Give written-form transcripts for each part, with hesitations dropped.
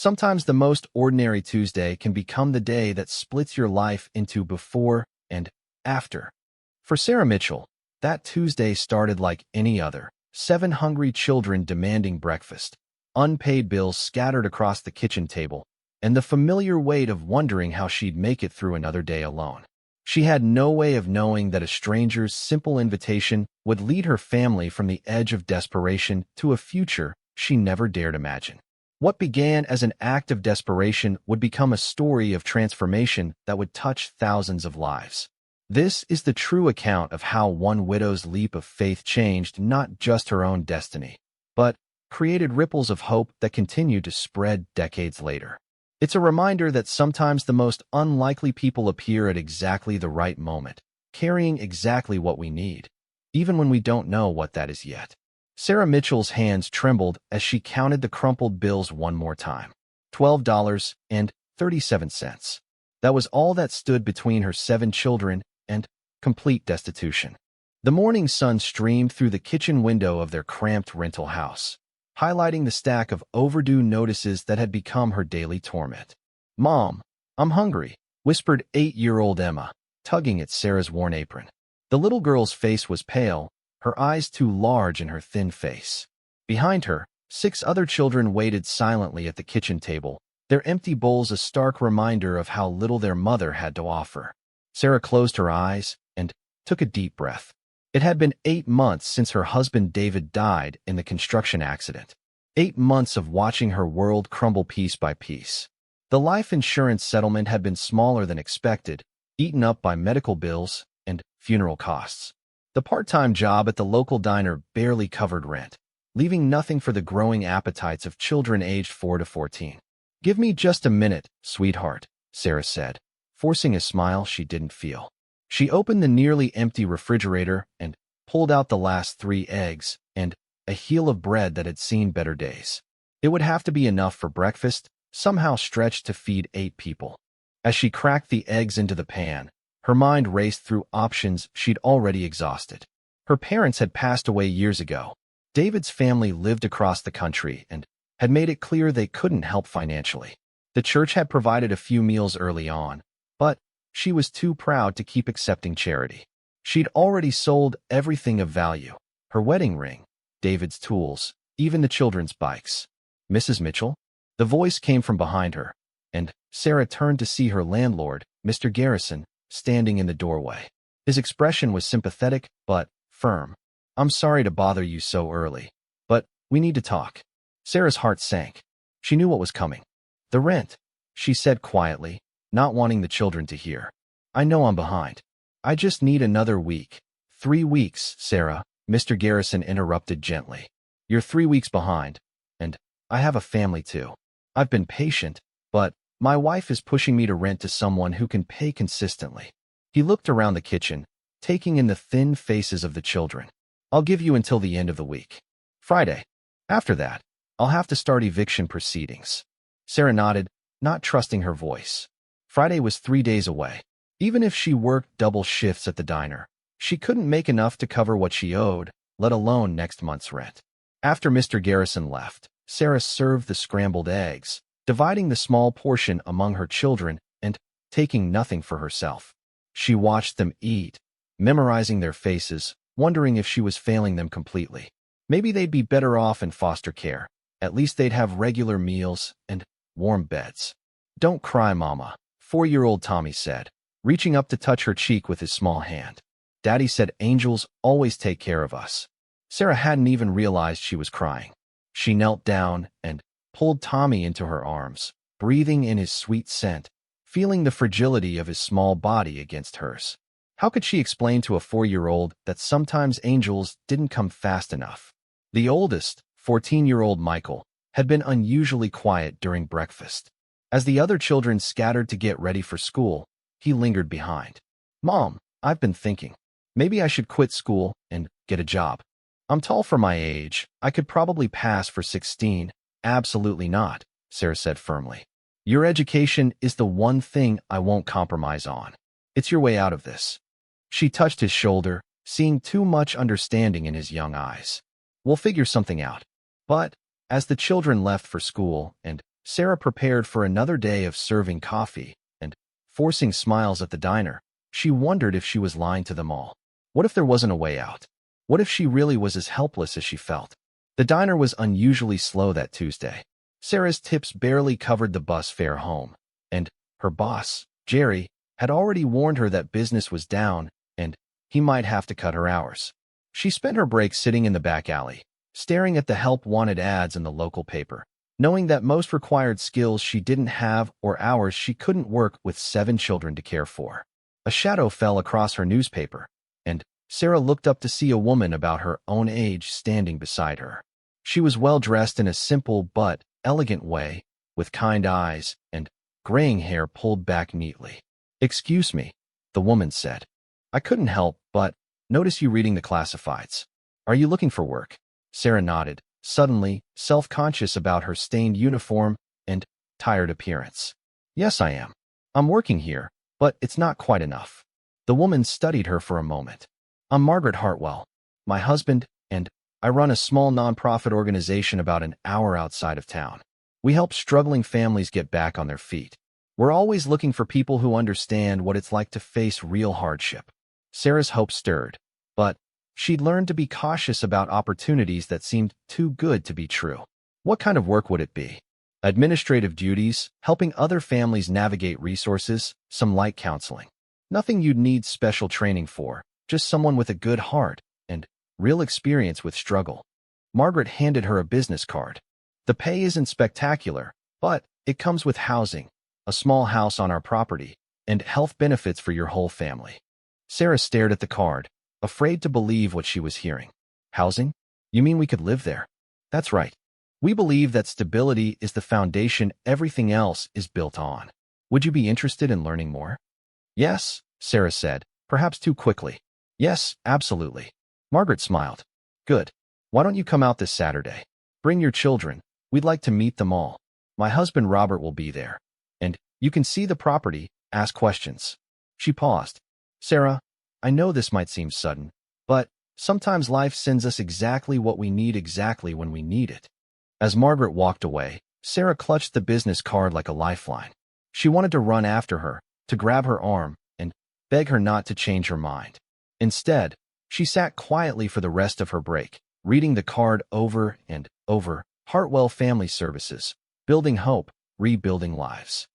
Sometimes the most ordinary Tuesday can become the day that splits your life into before and after. For Sarah Mitchell, that Tuesday started like any other. 7 hungry children demanding breakfast, unpaid bills scattered across the kitchen table, and the familiar weight of wondering how she'd make it through another day alone. She had no way of knowing that a stranger's simple invitation would lead her family from the edge of desperation to a future she never dared imagine. What began as an act of desperation would become a story of transformation that would touch thousands of lives. This is the true account of how one widow's leap of faith changed not just her own destiny, but created ripples of hope that continued to spread decades later. It's a reminder that sometimes the most unlikely people appear at exactly the right moment, carrying exactly what we need, even when we don't know what that is yet. Sarah Mitchell's hands trembled as she counted the crumpled bills one more time. $12.37. That was all that stood between her 7 children and complete destitution. The morning sun streamed through the kitchen window of their cramped rental house, highlighting the stack of overdue notices that had become her daily torment. "Mom, I'm hungry," whispered 8-year-old Emma, tugging at Sarah's worn apron. The little girl's face was pale, her eyes too large in her thin face. Behind her, 6 other children waited silently at the kitchen table, their empty bowls a stark reminder of how little their mother had to offer. Sarah closed her eyes and took a deep breath. It had been 8 months since her husband David died in the construction accident. 8 months of watching her world crumble piece by piece. The life insurance settlement had been smaller than expected, eaten up by medical bills and funeral costs. The part-time job at the local diner barely covered rent, leaving nothing for the growing appetites of children aged 4 to 14. "Give me just a minute, sweetheart," Sarah said, forcing a smile she didn't feel. She opened the nearly empty refrigerator and pulled out the last 3 eggs and a heel of bread that had seen better days. It would have to be enough for breakfast, somehow stretched to feed 8 people. As she cracked the eggs into the pan, her mind raced through options she'd already exhausted. Her parents had passed away years ago. David's family lived across the country and had made it clear they couldn't help financially. The church had provided a few meals early on, but she was too proud to keep accepting charity. She'd already sold everything of value: her wedding ring, David's tools, even the children's bikes. "Mrs. Mitchell?" The voice came from behind her, and Sarah turned to see her landlord, Mr. Garrison, standing in the doorway. His expression was sympathetic but firm. "I'm sorry to bother you so early, but we need to talk." Sarah's heart sank. She knew what was coming. "The rent," she said quietly, not wanting the children to hear. "I know I'm behind. I just need another week." "3 weeks, Sarah," Mr. Garrison interrupted gently. "You're 3 weeks behind, and I have a family too. I've been patient, but my wife is pushing me to rent to someone who can pay consistently." He looked around the kitchen, taking in the thin faces of the children. "I'll give you until the end of the week. Friday. After that, I'll have to start eviction proceedings." Sarah nodded, not trusting her voice. Friday was 3 days away. Even if she worked double shifts at the diner, she couldn't make enough to cover what she owed, let alone next month's rent. After Mr. Garrison left, Sarah served the scrambled eggs, dividing the small portion among her children and taking nothing for herself. She watched them eat, memorizing their faces, wondering if she was failing them completely. Maybe they'd be better off in foster care. At least they'd have regular meals and warm beds. "Don't cry, Mama," 4-year-old Tommy said, reaching up to touch her cheek with his small hand. "Daddy said angels always take care of us." Sarah hadn't even realized she was crying. She knelt down and pulled Tommy into her arms, breathing in his sweet scent, feeling the fragility of his small body against hers. How could she explain to a 4-year-old that sometimes angels didn't come fast enough? The oldest, 14-year-old Michael, had been unusually quiet during breakfast. As the other children scattered to get ready for school, he lingered behind. "Mom, I've been thinking. Maybe I should quit school and get a job. I'm tall for my age. I could probably pass for 16. "Absolutely not," Sarah said firmly. "Your education is the one thing I won't compromise on. It's your way out of this." She touched his shoulder, seeing too much understanding in his young eyes. "We'll figure something out." But as the children left for school and Sarah prepared for another day of serving coffee and forcing smiles at the diner. She wondered if she was lying to them all. What if there wasn't a way out? What if she really was as helpless as she felt? The diner was unusually slow that Tuesday. Sarah's tips barely covered the bus fare home, and her boss, Jerry, had already warned her that business was down and he might have to cut her hours. She spent her break sitting in the back alley, staring at the help-wanted ads in the local paper, knowing that most required skills she didn't have or hours she couldn't work with 7 children to care for. A shadow fell across her newspaper, and Sarah looked up to see a woman about her own age standing beside her. She was well-dressed in a simple but elegant way, with kind eyes and graying hair pulled back neatly. "Excuse me," the woman said. "I couldn't help but notice you reading the classifieds. Are you looking for work?" Sarah nodded, suddenly self-conscious about her stained uniform and tired appearance. "Yes, I am. I'm working here, but it's not quite enough." The woman studied her for a moment. "I'm Margaret Hartwell. My husband and I run a small nonprofit organization about an hour outside of town. We help struggling families get back on their feet. We're always looking for people who understand what it's like to face real hardship." Sarah's hope stirred, but she'd learned to be cautious about opportunities that seemed too good to be true. What kind of work would it be? Administrative duties, helping other families navigate resources, some light counseling. Nothing you'd need special training for, just someone with a good heart and real experience with struggle. Margaret handed her a business card. "The pay isn't spectacular, but it comes with housing, a small house on our property, and health benefits for your whole family." Sarah stared at the card, afraid to believe what she was hearing. "Housing? You mean we could live there?" "That's right. We believe that stability is the foundation everything else is built on. Would you be interested in learning more?" "Yes," Sarah said, perhaps too quickly. "Yes, absolutely." Margaret smiled. "Good. Why don't you come out this Saturday? Bring your children. We'd like to meet them all. My husband Robert will be there. And you can see the property, ask questions." She paused. "Sarah, I know this might seem sudden, but sometimes life sends us exactly what we need exactly when we need it." As Margaret walked away, Sarah clutched the business card like a lifeline. She wanted to run after her, to grab her arm, and beg her not to change her mind. Instead, she sat quietly for the rest of her break, reading the card over and over. Hartwell Family Services, building hope, rebuilding lives.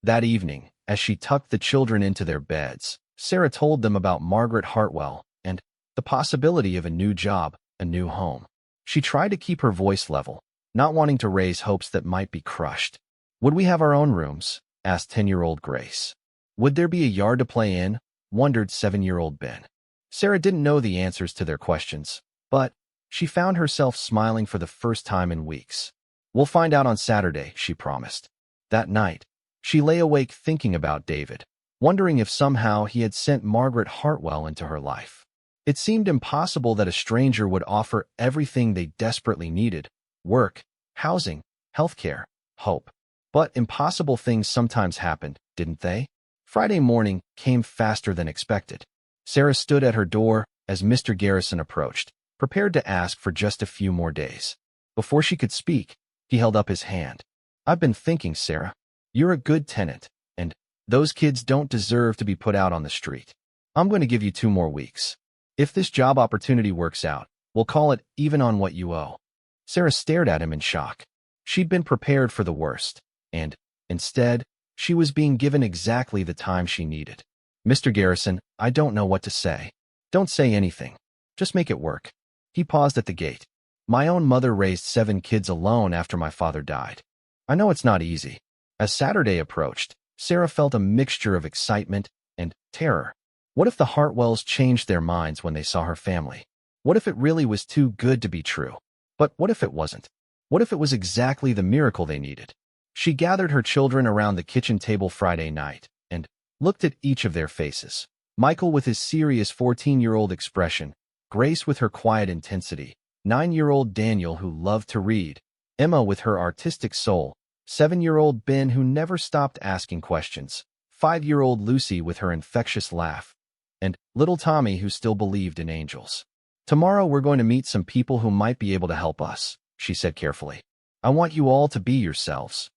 That evening, as she tucked the children into their beds, Sarah told them about Margaret Hartwell and the possibility of a new job, a new home. She tried to keep her voice level, not wanting to raise hopes that might be crushed. "Would we have our own rooms?" asked 10-year-old Grace. "Would there be a yard to play in?" wondered 7-year-old Ben. Sarah didn't know the answers to their questions, but she found herself smiling for the first time in weeks. "We'll find out on Saturday," she promised. That night, she lay awake thinking about David, wondering if somehow he had sent Margaret Hartwell into her life. It seemed impossible that a stranger would offer everything they desperately needed: work, housing, healthcare, hope. But impossible things sometimes happened, didn't they? Friday morning came faster than expected. Sarah stood at her door as Mr. Garrison approached, prepared to ask for just a few more days. Before she could speak, he held up his hand. "I've been thinking, Sarah. You're a good tenant, and those kids don't deserve to be put out on the street. I'm going to give you 2 more weeks. If this job opportunity works out, we'll call it even on what you owe." Sarah stared at him in shock. She'd been prepared for the worst, and instead, she was being given exactly the time she needed. "Mr. Garrison, I don't know what to say." "Don't say anything. Just make it work." He paused at the gate. "My own mother raised 7 kids alone after my father died. I know it's not easy." As Saturday approached, Sarah felt a mixture of excitement and terror. What if the Hartwells changed their minds when they saw her family? What if it really was too good to be true? But what if it wasn't? What if it was exactly the miracle they needed? She gathered her children around the kitchen table Friday night and looked at each of their faces. Michael with his serious 14-year-old expression, Grace with her quiet intensity, 9-year-old Daniel who loved to read, Emma with her artistic soul, 7-year-old Ben who never stopped asking questions, 5-year-old Lucy with her infectious laugh, and little Tommy who still believed in angels. "Tomorrow we're going to meet some people who might be able to help us," she said carefully. "I want you all to be yourselves,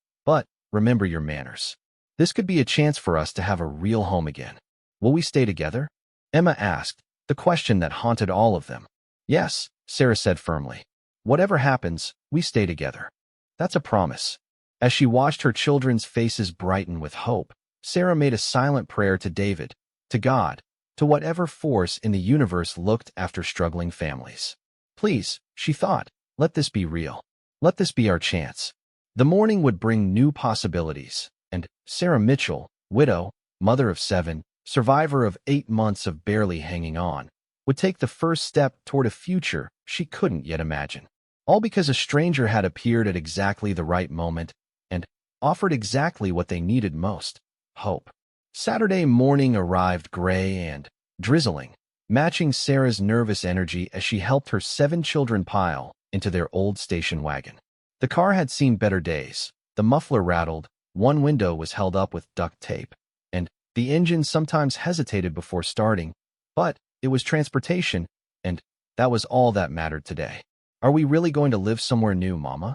remember your manners. This could be a chance for us to have a real home again. Will we stay together? Emma asked, the question that haunted all of them. Yes, Sarah said firmly. Whatever happens, we stay together. That's a promise. As she watched her children's faces brighten with hope, Sarah made a silent prayer to David, to God, to whatever force in the universe looked after struggling families. Please, she thought, let this be real. Let this be our chance. The morning would bring new possibilities, and Sarah Mitchell, widow, mother of 7, survivor of 8 months of barely hanging on, would take the first step toward a future she couldn't yet imagine. All because a stranger had appeared at exactly the right moment and offered exactly what they needed most, hope. Saturday morning arrived gray and drizzling, matching Sarah's nervous energy as she helped her 7 children pile into their old station wagon. The car had seen better days. The muffler rattled, one window was held up with duct tape, and the engine sometimes hesitated before starting, but it was transportation, and that was all that mattered today. Are we really going to live somewhere new, Mama?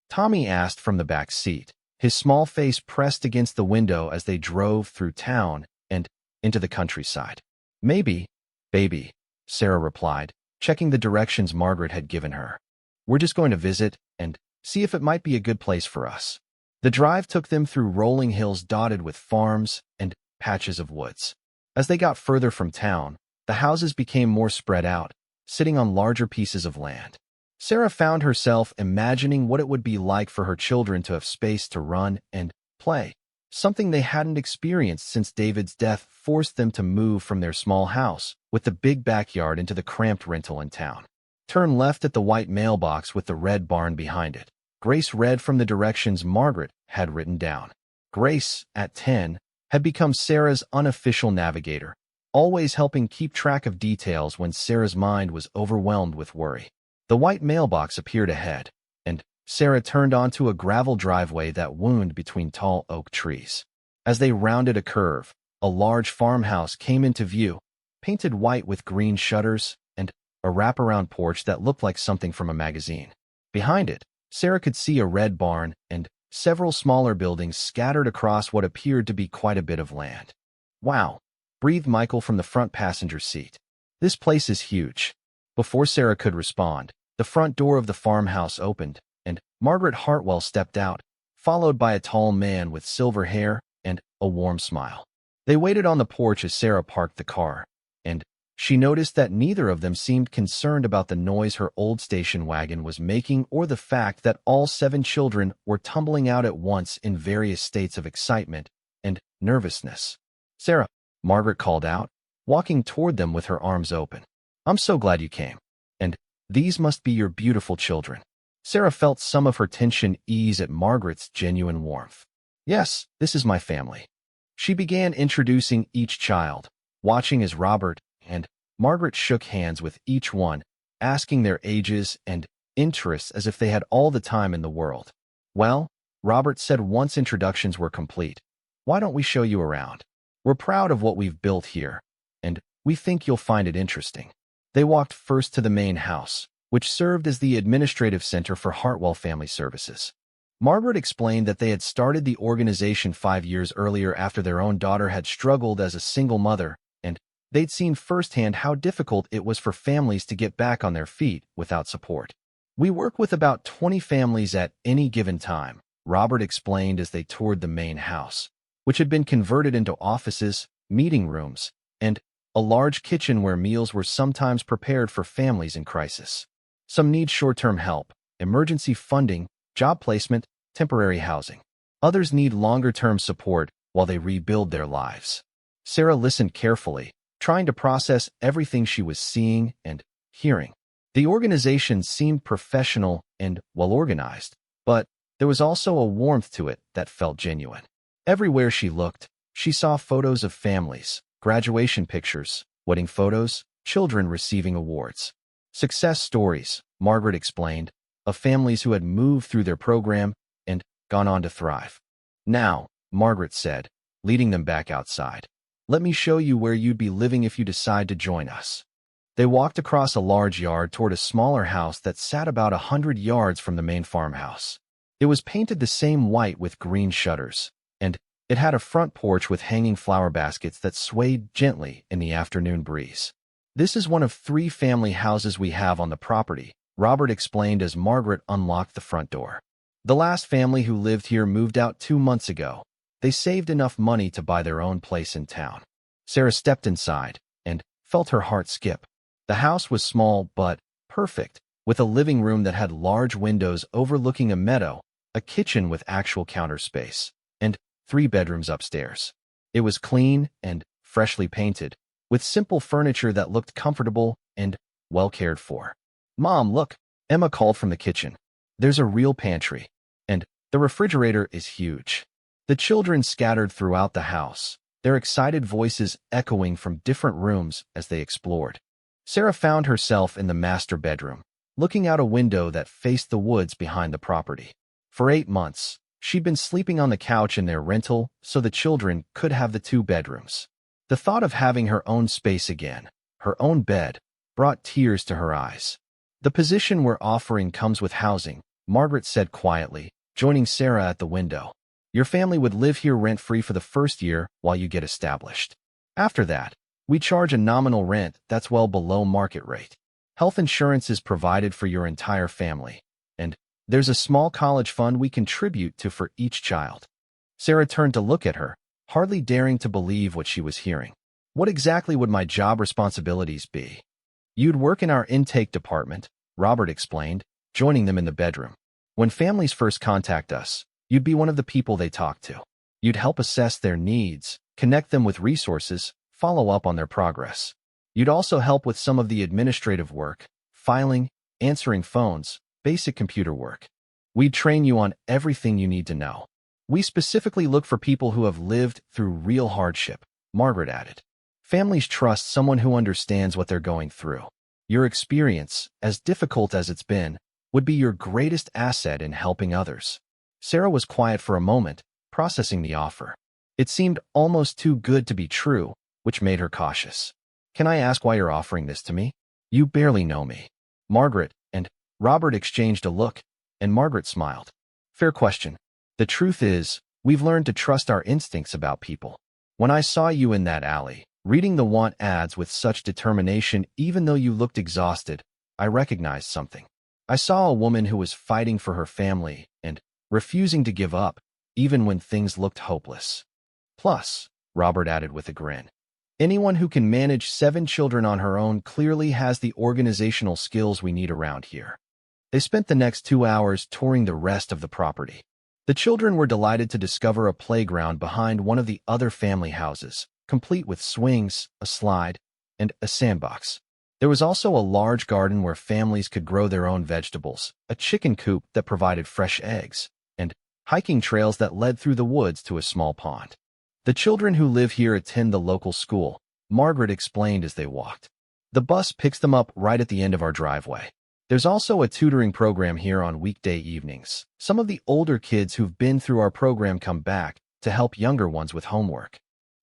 Tommy asked from the back seat, his small face pressed against the window as they drove through town and into the countryside. Maybe, baby, Sarah replied, checking the directions Margaret had given her. We're just going to visit and see if it might be a good place for us. The drive took them through rolling hills dotted with farms and patches of woods. As they got further from town, the houses became more spread out, sitting on larger pieces of land. Sarah found herself imagining what it would be like for her children to have space to run and play, something they hadn't experienced since David's death forced them to move from their small house with the big backyard into the cramped rental in town. Turn left at the white mailbox with the red barn behind it. Grace read from the directions Margaret had written down. Grace, at 10, had become Sarah's unofficial navigator, always helping keep track of details when Sarah's mind was overwhelmed with worry. The white mailbox appeared ahead, and Sarah turned onto a gravel driveway that wound between tall oak trees. As they rounded a curve, a large farmhouse came into view, painted white with green shutters and a wraparound porch that looked like something from a magazine. Behind it, Sarah could see a red barn and several smaller buildings scattered across what appeared to be quite a bit of land. Wow, breathed Michael from the front passenger seat. This place is huge. Before Sarah could respond, the front door of the farmhouse opened, and Margaret Hartwell stepped out, followed by a tall man with silver hair and a warm smile. They waited on the porch as Sarah parked the car, and she noticed that neither of them seemed concerned about the noise her old station wagon was making or the fact that all 7 children were tumbling out at once in various states of excitement and nervousness. Sarah, Margaret called out, walking toward them with her arms open. I'm so glad you came. And these must be your beautiful children. Sarah felt some of her tension ease at Margaret's genuine warmth. Yes, this is my family. She began introducing each child, watching as Robert and Margaret shook hands with each one, asking their ages and interests as if they had all the time in the world. Well, Robert said once introductions were complete, why don't we show you around? We're proud of what we've built here, and we think you'll find it interesting. They walked first to the main house, which served as the administrative center for Hartwell Family Services. Margaret explained that they had started the organization 5 years earlier after their own daughter had struggled as a single mother, and they'd seen firsthand how difficult it was for families to get back on their feet without support. We work with about 20 families at any given time, Robert explained as they toured the main house, which had been converted into offices, meeting rooms, and a large kitchen where meals were sometimes prepared for families in crisis. Some need short-term help, emergency funding, job placement, temporary housing. Others need longer-term support while they rebuild their lives. Sarah listened carefully, trying to process everything she was seeing and hearing. The organization seemed professional and well-organized, but there was also a warmth to it that felt genuine. Everywhere she looked, she saw photos of families, graduation pictures, wedding photos, children receiving awards. Success stories, Margaret explained, of families who had moved through their program and gone on to thrive. Now, Margaret said, leading them back outside, let me show you where you'd be living if you decide to join us. They walked across a large yard toward a smaller house that sat about 100 yards from the main farmhouse. It was painted the same white with green shutters, and it had a front porch with hanging flower baskets that swayed gently in the afternoon breeze. "This is one of 3 family houses we have on the property," Robert explained as Margaret unlocked the front door. "The last family who lived here moved out 2 months ago. They saved enough money to buy their own place in town." Sarah stepped inside and felt her heart skip. The house was small but perfect, with a living room that had large windows overlooking a meadow, a kitchen with actual counter space, and 3 bedrooms upstairs. It was clean and freshly painted, with simple furniture that looked comfortable and well cared for. "Mom, look," Emma called from the kitchen. "There's a real pantry, and the refrigerator is huge." The children scattered throughout the house, their excited voices echoing from different rooms as they explored. Sarah found herself in the master bedroom, looking out a window that faced the woods behind the property. For 8 months, she'd been sleeping on the couch in their rental so the children could have the 2 bedrooms. The thought of having her own space again, her own bed, brought tears to her eyes. "The position we're offering comes with housing," Margaret said quietly, joining Sarah at the window. "Your family would live here rent-free for the first year while you get established. After that, we charge a nominal rent that's well below market rate. Health insurance is provided for your entire family, and there's a small college fund we contribute to for each child." Sarah turned to look at her, hardly daring to believe what she was hearing. "What exactly would my job responsibilities be?" "You'd work in our intake department," Robert explained, joining them in the bedroom. "When families first contact us, you'd be one of the people they talk to. You'd help assess their needs, connect them with resources, follow up on their progress. You'd also help with some of the administrative work, filing, answering phones, basic computer work. We'd train you on everything you need to know. We specifically look for people who have lived through real hardship," Margaret added. "Families trust someone who understands what they're going through. Your experience, as difficult as it's been, would be your greatest asset in helping others." Sarah was quiet for a moment, processing the offer. It seemed almost too good to be true, which made her cautious. "Can I ask why you're offering this to me? You barely know me." Margaret and Robert exchanged a look, and Margaret smiled. "Fair question. The truth is, we've learned to trust our instincts about people. When I saw you in that alley, reading the want ads with such determination even though you looked exhausted, I recognized something. I saw a woman who was fighting for her family and refusing to give up, even when things looked hopeless. Plus," Robert added with a grin, "anyone who can manage 7 children on her own clearly has the organizational skills we need around here." They spent the next 2 hours touring the rest of the property. The children were delighted to discover a playground behind one of the other family houses, complete with swings, a slide, and a sandbox. There was also a large garden where families could grow their own vegetables, a chicken coop that provided fresh eggs, and hiking trails that led through the woods to a small pond. "The children who live here attend the local school," Margaret explained as they walked. "The bus picks them up right at the end of our driveway. There's also a tutoring program here on weekday evenings. Some of the older kids who've been through our program come back to help younger ones with homework."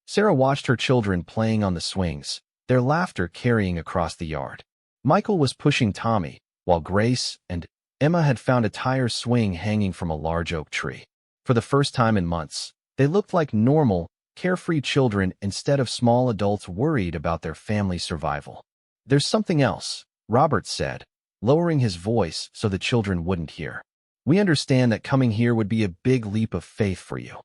Sarah watched her children playing on the swings, their laughter carrying across the yard. Michael was pushing Tommy, while Grace and Emma had found a tire swing hanging from a large oak tree. For the first time in months, they looked like normal, carefree children instead of small adults worried about their family's survival. "There's something else," Robert said, lowering his voice so the children wouldn't hear. "We understand that coming here would be a big leap of faith for you.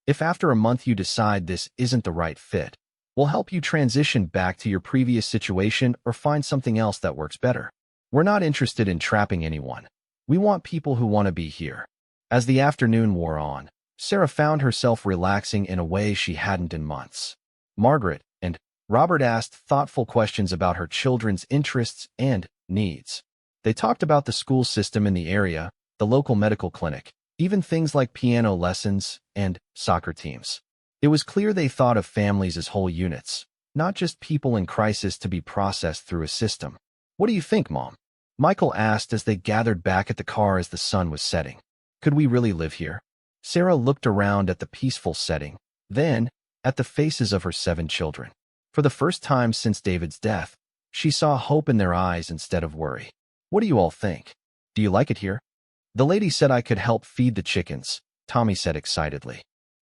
If after a month you decide this isn't the right fit, we'll help you transition back to your previous situation or find something else that works better. We're not interested in trapping anyone. We want people who want to be here." As the afternoon wore on, Sarah found herself relaxing in a way she hadn't in months. Margaret and Robert asked thoughtful questions about her children's interests and needs. They talked about the school system in the area, the local medical clinic, even things like piano lessons and soccer teams. It was clear they thought of families as whole units, not just people in crisis to be processed through a system. "What do you think, Mom?" Michael asked as they gathered back at the car as the sun was setting. "Could we really live here?" Sarah looked around at the peaceful setting, then at the faces of her 7 children. For the first time since David's death, she saw hope in their eyes instead of worry. "What do you all think? Do you like it here?" The lady said I could help feed the chickens, Tommy said excitedly.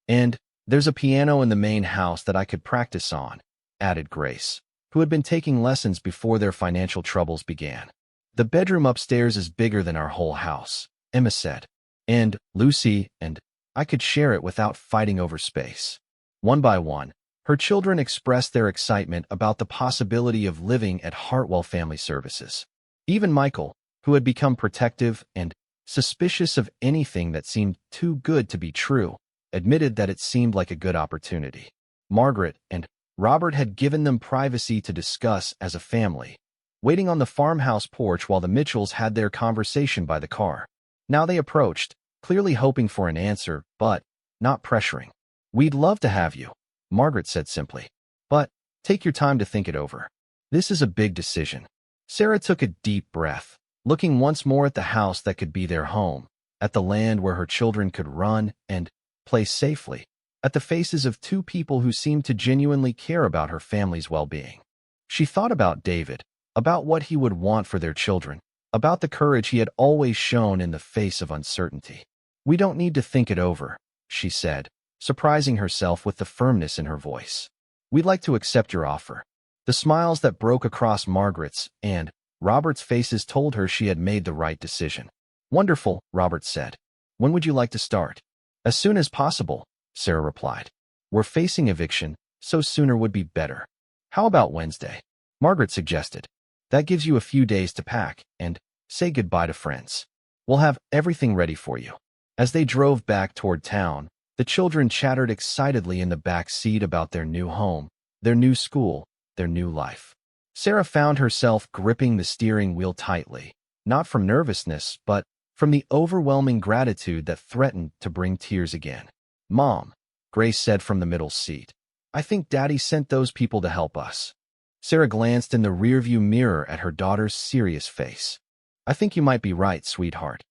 And there's a piano in the main house that I could practice on, added Grace, who had been taking lessons before their financial troubles began. The bedroom upstairs is bigger than our whole house, Emma said. And Lucy and I could share it without fighting over space. One by one, her children expressed their excitement about the possibility of living at Hartwell Family Services. Even Michael, who had become protective and suspicious of anything that seemed too good to be true, admitted that it seemed like a good opportunity. Margaret and Robert had given them privacy to discuss as a family, waiting on the farmhouse porch while the Mitchells had their conversation by the car. Now they approached, clearly hoping for an answer, but not pressuring. "We'd love to have you," Margaret said simply. "But take your time to think it over. This is a big decision." Sarah took a deep breath, looking once more at the house that could be their home, at the land where her children could run and play safely, at the faces of two people who seemed to genuinely care about her family's well-being. She thought about David, about what he would want for their children, about the courage he had always shown in the face of uncertainty. "We don't need to think it over," she said, surprising herself with the firmness in her voice. "We'd like to accept your offer." The smiles that broke across Margaret's and Robert's faces told her she had made the right decision. "Wonderful," Robert said. "When would you like to start?" "As soon as possible," Sarah replied. "We're facing eviction, so sooner would be better." "How about Wednesday?" Margaret suggested. "That gives you a few days to pack and say goodbye to friends. We'll have everything ready for you." As they drove back toward town, the children chattered excitedly in the back seat about their new home, their new school, their new life. Sarah found herself gripping the steering wheel tightly, not from nervousness, but from the overwhelming gratitude that threatened to bring tears again. "Mom," Grace said from the middle seat, "I think Daddy sent those people to help us." Sarah glanced in the rearview mirror at her daughter's serious face. "I think you might be right, sweetheart."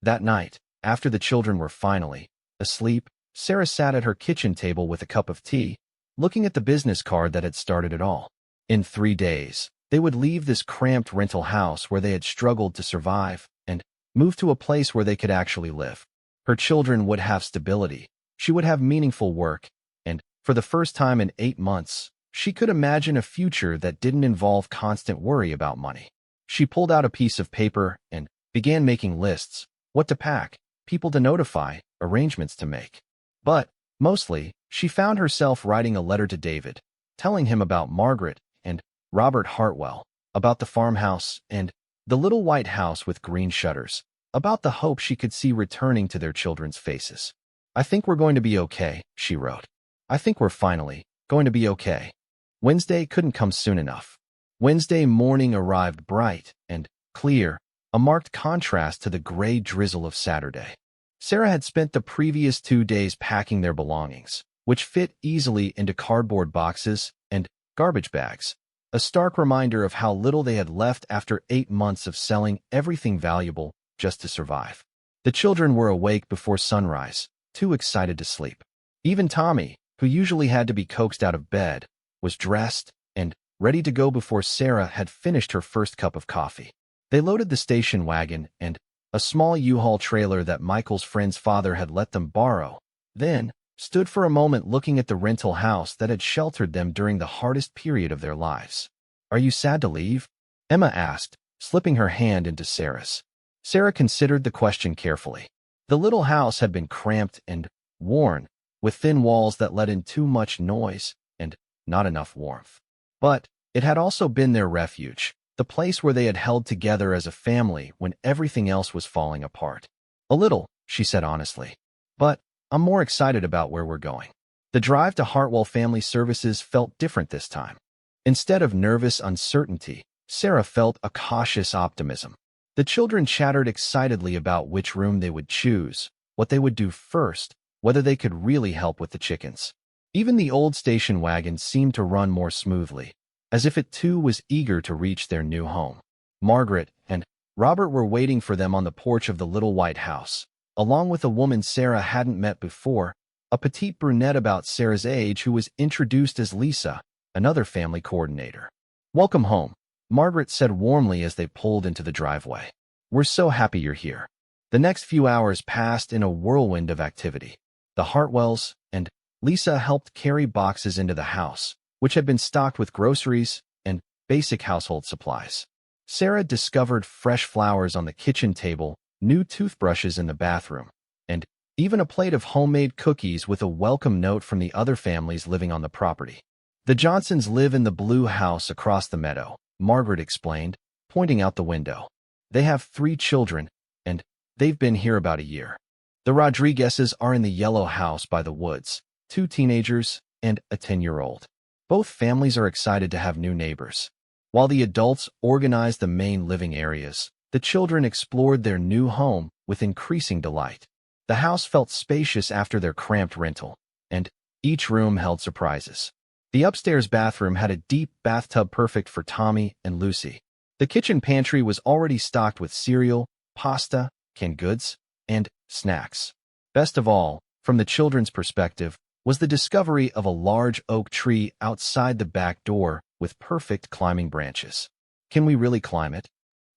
That night, after the children were finally asleep, Sarah sat at her kitchen table with a cup of tea, looking at the business card that had started it all. In 3 days, they would leave this cramped rental house where they had struggled to survive and move to a place where they could actually live. Her children would have stability. She would have meaningful work, and for the first time in 8 months, she could imagine a future that didn't involve constant worry about money. She pulled out a piece of paper and began making lists: what to pack, people to notify, arrangements to make. But, mostly, she found herself writing a letter to David, telling him about Margaret and Robert Hartwell, about the farmhouse and the little white house with green shutters, about the hope she could see returning to their children's faces. "I think we're going to be okay," she wrote. "I think we're finally going to be okay." Wednesday couldn't come soon enough. Wednesday morning arrived bright and clear, a marked contrast to the gray drizzle of Saturday. Sarah had spent the previous 2 days packing their belongings, which fit easily into cardboard boxes and garbage bags, a stark reminder of how little they had left after 8 months of selling everything valuable just to survive. The children were awake before sunrise, too excited to sleep. Even Tommy, who usually had to be coaxed out of bed, was dressed and ready to go before Sarah had finished her first cup of coffee. They loaded the station wagon and a small U-Haul trailer that Michael's friend's father had let them borrow, then stood for a moment looking at the rental house that had sheltered them during the hardest period of their lives. "Are you sad to leave?" Emma asked, slipping her hand into Sarah's. Sarah considered the question carefully. The little house had been cramped and worn, with thin walls that let in too much noise and not enough warmth. But it had also been their refuge, the place where they had held together as a family when everything else was falling apart. "A little," she said honestly. "But I'm more excited about where we're going." The drive to Hartwell Family Services felt different this time. Instead of nervous uncertainty, Sarah felt a cautious optimism. The children chattered excitedly about which room they would choose, what they would do first, whether they could really help with the chickens. Even the old station wagon seemed to run more smoothly, as if it too was eager to reach their new home. Margaret and Robert were waiting for them on the porch of the little white house, along with a woman Sarah hadn't met before, a petite brunette about Sarah's age who was introduced as Lisa, another family coordinator. "Welcome home," Margaret said warmly as they pulled into the driveway. "We're so happy you're here." The next few hours passed in a whirlwind of activity. The Hartwells and Lisa helped carry boxes into the house, which had been stocked with groceries and basic household supplies. Sarah discovered fresh flowers on the kitchen table, new toothbrushes in the bathroom, and even a plate of homemade cookies with a welcome note from the other families living on the property. The Johnsons live in the blue house across the meadow, Margaret explained, pointing out the window. They have 3 children, and they've been here about a year. The Rodriguezes are in the yellow house by the woods, 2 teenagers and a 10-year-old. Both families are excited to have new neighbors. While the adults organized the main living areas, the children explored their new home with increasing delight. The house felt spacious after their cramped rental, and each room held surprises. The upstairs bathroom had a deep bathtub perfect for Tommy and Lucy. The kitchen pantry was already stocked with cereal, pasta, canned goods, and snacks. Best of all, from the children's perspective, was the discovery of a large oak tree outside the back door with perfect climbing branches. "Can we really climb it?"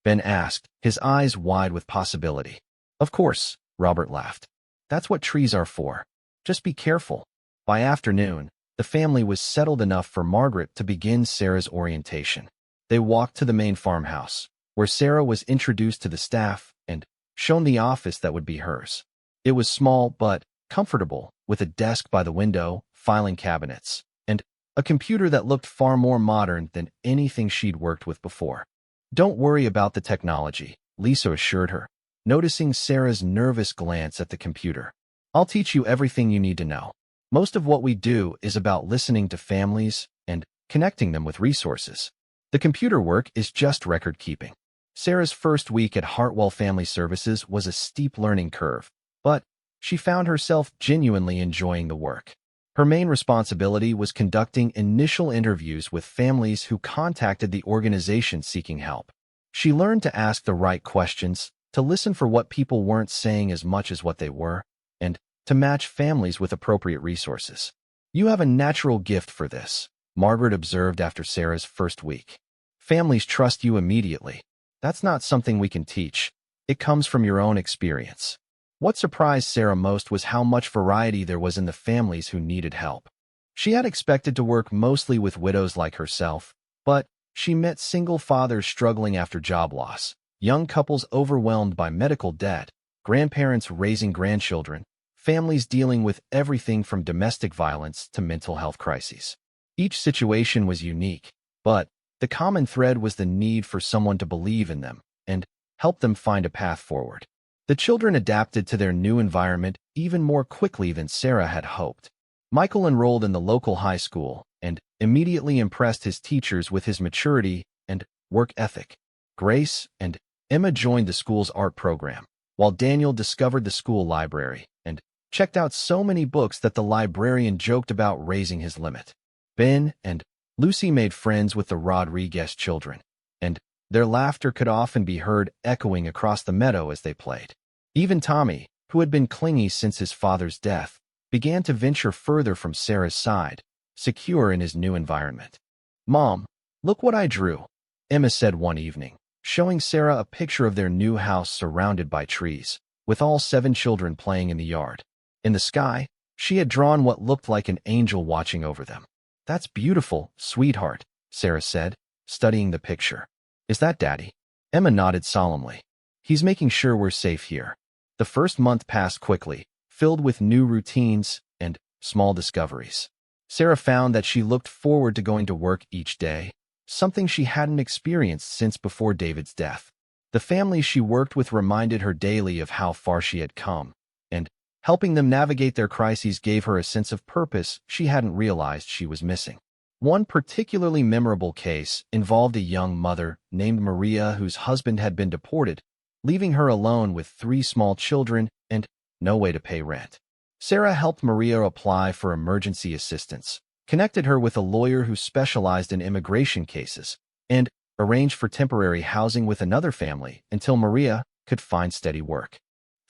Ben asked, his eyes wide with possibility. "Of course," Robert laughed. "That's what trees are for. Just be careful." By afternoon, the family was settled enough for Margaret to begin Sarah's orientation. They walked to the main farmhouse, where Sarah was introduced to the staff and shown the office that would be hers. It was small but comfortable, with a desk by the window, filing cabinets, and a computer that looked far more modern than anything she'd worked with before. "Don't worry about the technology," Lisa assured her, noticing Sarah's nervous glance at the computer. "I'll teach you everything you need to know. Most of what we do is about listening to families and connecting them with resources. The computer work is just record keeping." Sarah's first week at Hartwell Family Services was a steep learning curve, but she found herself genuinely enjoying the work. Her main responsibility was conducting initial interviews with families who contacted the organization seeking help. She learned to ask the right questions, to listen for what people weren't saying as much as what they were, and to match families with appropriate resources. "You have a natural gift for this," Margaret observed after Sarah's first week. "Families trust you immediately. That's not something we can teach. It comes from your own experience." What surprised Sarah most was how much variety there was in the families who needed help. She had expected to work mostly with widows like herself, but she met single fathers struggling after job loss, young couples overwhelmed by medical debt, grandparents raising grandchildren, families dealing with everything from domestic violence to mental health crises. Each situation was unique, but the common thread was the need for someone to believe in them and help them find a path forward. The children adapted to their new environment even more quickly than Sarah had hoped. Michael enrolled in the local high school and immediately impressed his teachers with his maturity and work ethic. Grace and Emma joined the school's art program, while Daniel discovered the school library and checked out so many books that the librarian joked about raising his limit. Ben and Lucy made friends with the Rodriguez children, and their laughter could often be heard echoing across the meadow as they played. Even Tommy, who had been clingy since his father's death, began to venture further from Sarah's side, secure in his new environment. "Mom, look what I drew," Emma said one evening, showing Sarah a picture of their new house surrounded by trees, with all 7 children playing in the yard. In the sky, she had drawn what looked like an angel watching over them. "That's beautiful, sweetheart," Sarah said, studying the picture. "Is that Daddy?" Emma nodded solemnly. "He's making sure we're safe here." The first month passed quickly, filled with new routines and small discoveries. Sarah found that she looked forward to going to work each day, something she hadn't experienced since before David's death. The families she worked with reminded her daily of how far she had come, and helping them navigate their crises gave her a sense of purpose she hadn't realized she was missing. One particularly memorable case involved a young mother named Maria whose husband had been deported, leaving her alone with 3 small children and no way to pay rent. Sarah helped Maria apply for emergency assistance, connected her with a lawyer who specialized in immigration cases, and arranged for temporary housing with another family until Maria could find steady work.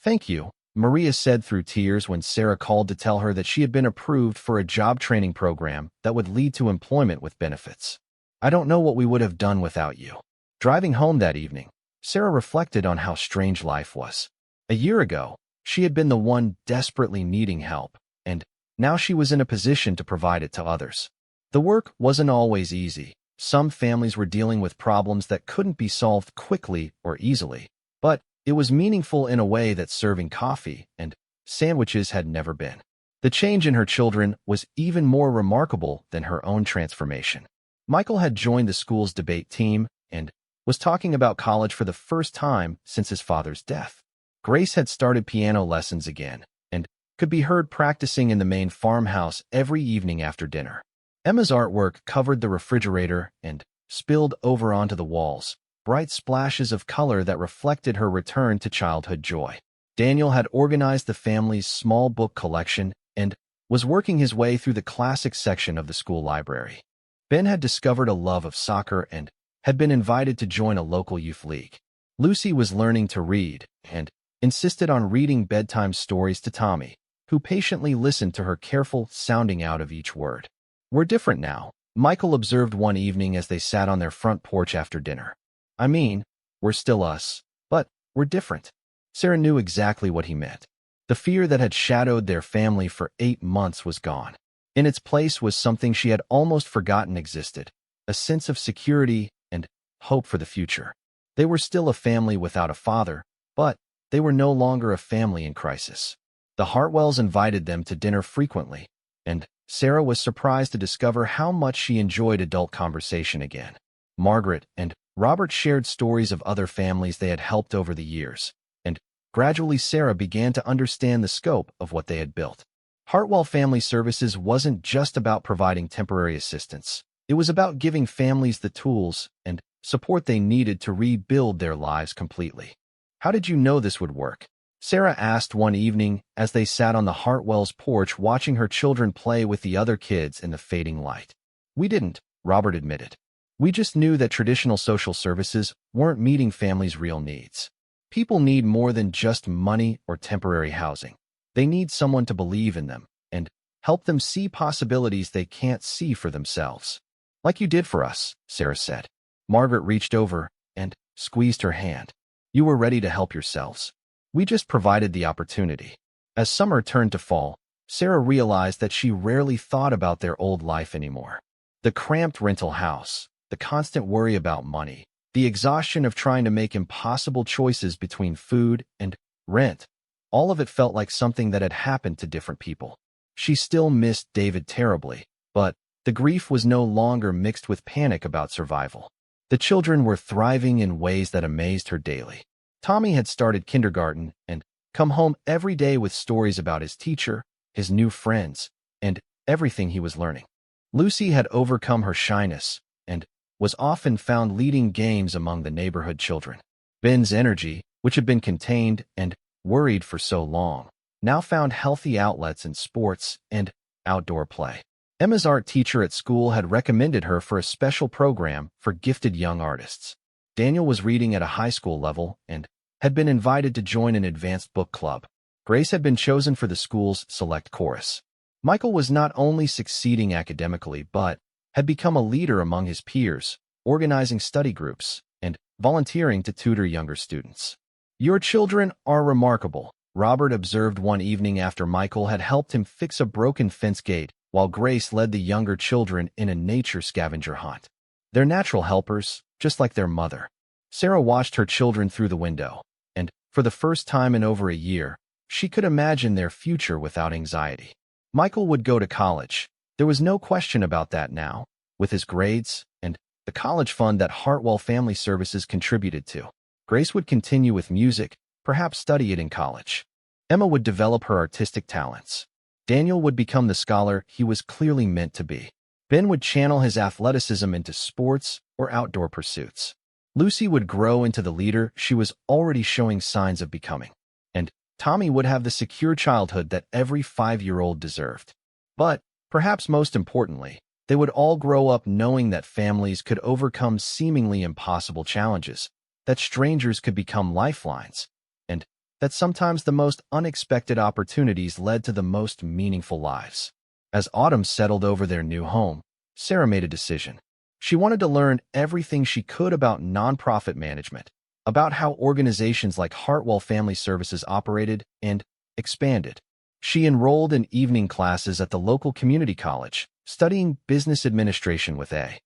"Thank you," Maria said through tears when Sarah called to tell her that she had been approved for a job training program that would lead to employment with benefits. "I don't know what we would have done without you." Driving home that evening, Sarah reflected on how strange life was. A year ago, she had been the one desperately needing help, and now she was in a position to provide it to others. The work wasn't always easy. Some families were dealing with problems that couldn't be solved quickly or easily, but it was meaningful in a way that serving coffee and sandwiches had never been. The change in her children was even more remarkable than her own transformation. Michael had joined the school's debate team and was talking about college for the first time since his father's death. Grace had started piano lessons again and could be heard practicing in the main farmhouse every evening after dinner. Emma's artwork covered the refrigerator and spilled over onto the walls, bright splashes of color that reflected her return to childhood joy. Daniel had organized the family's small book collection and was working his way through the classics section of the school library. Ben had discovered a love of soccer and had been invited to join a local youth league. Lucy was learning to read and insisted on reading bedtime stories to Tommy, who patiently listened to her careful sounding out of each word. "We're different now," Michael observed one evening as they sat on their front porch after dinner. "I mean, we're still us, but we're different." Sarah knew exactly what he meant. The fear that had shadowed their family for 8 months was gone. In its place was something she had almost forgotten existed, a sense of security and hope for the future. They were still a family without a father, but they were no longer a family in crisis. The Hartwells invited them to dinner frequently, and Sarah was surprised to discover how much she enjoyed adult conversation again. Margaret and Robert shared stories of other families they had helped over the years, and gradually Sarah began to understand the scope of what they had built. Hartwell Family Services wasn't just about providing temporary assistance. It was about giving families the tools and support they needed to rebuild their lives completely. "How did you know this would work?" Sarah asked one evening as they sat on the Hartwells' porch watching her children play with the other kids in the fading light. "We didn't," Robert admitted. "We just knew that traditional social services weren't meeting families' real needs. People need more than just money or temporary housing. They need someone to believe in them and help them see possibilities they can't see for themselves." "Like you did for us," Sarah said. Margaret reached over and squeezed her hand. "You were ready to help yourselves. We just provided the opportunity." As summer turned to fall, Sarah realized that she rarely thought about their old life anymore. The cramped rental house, the constant worry about money, the exhaustion of trying to make impossible choices between food and rent, all of it felt like something that had happened to different people. She still missed David terribly, but the grief was no longer mixed with panic about survival. The children were thriving in ways that amazed her daily. Tommy had started kindergarten and come home every day with stories about his teacher, his new friends, and everything he was learning. Lucy had overcome her shyness and was often found leading games among the neighborhood children. Ben's energy, which had been contained and worried for so long, now found healthy outlets in sports and outdoor play. Emma's art teacher at school had recommended her for a special program for gifted young artists. Daniel was reading at a high school level and had been invited to join an advanced book club. Grace had been chosen for the school's select chorus. Michael was not only succeeding academically but had become a leader among his peers, organizing study groups and volunteering to tutor younger students. "Your children are remarkable," Robert observed one evening after Michael had helped him fix a broken fence gate while Grace led the younger children in a nature scavenger hunt. "They're natural helpers, just like their mother." Sarah watched her children through the window, and for the first time in over a year, she could imagine their future without anxiety. Michael would go to college. There was no question about that now, with his grades and the college fund that Hartwell Family Services contributed to. Grace would continue with music, perhaps study it in college. Emma would develop her artistic talents. Daniel would become the scholar he was clearly meant to be. Ben would channel his athleticism into sports or outdoor pursuits. Lucy would grow into the leader she was already showing signs of becoming. And Tommy would have the secure childhood that every 5-year-old deserved. But, perhaps most importantly, they would all grow up knowing that families could overcome seemingly impossible challenges, that strangers could become lifelines, and that sometimes the most unexpected opportunities led to the most meaningful lives. As autumn settled over their new home, Sarah made a decision. She wanted to learn everything she could about nonprofit management, about how organizations like Hartwell Family Services operated and expanded. She enrolled in evening classes at the local community college, studying business administration with A.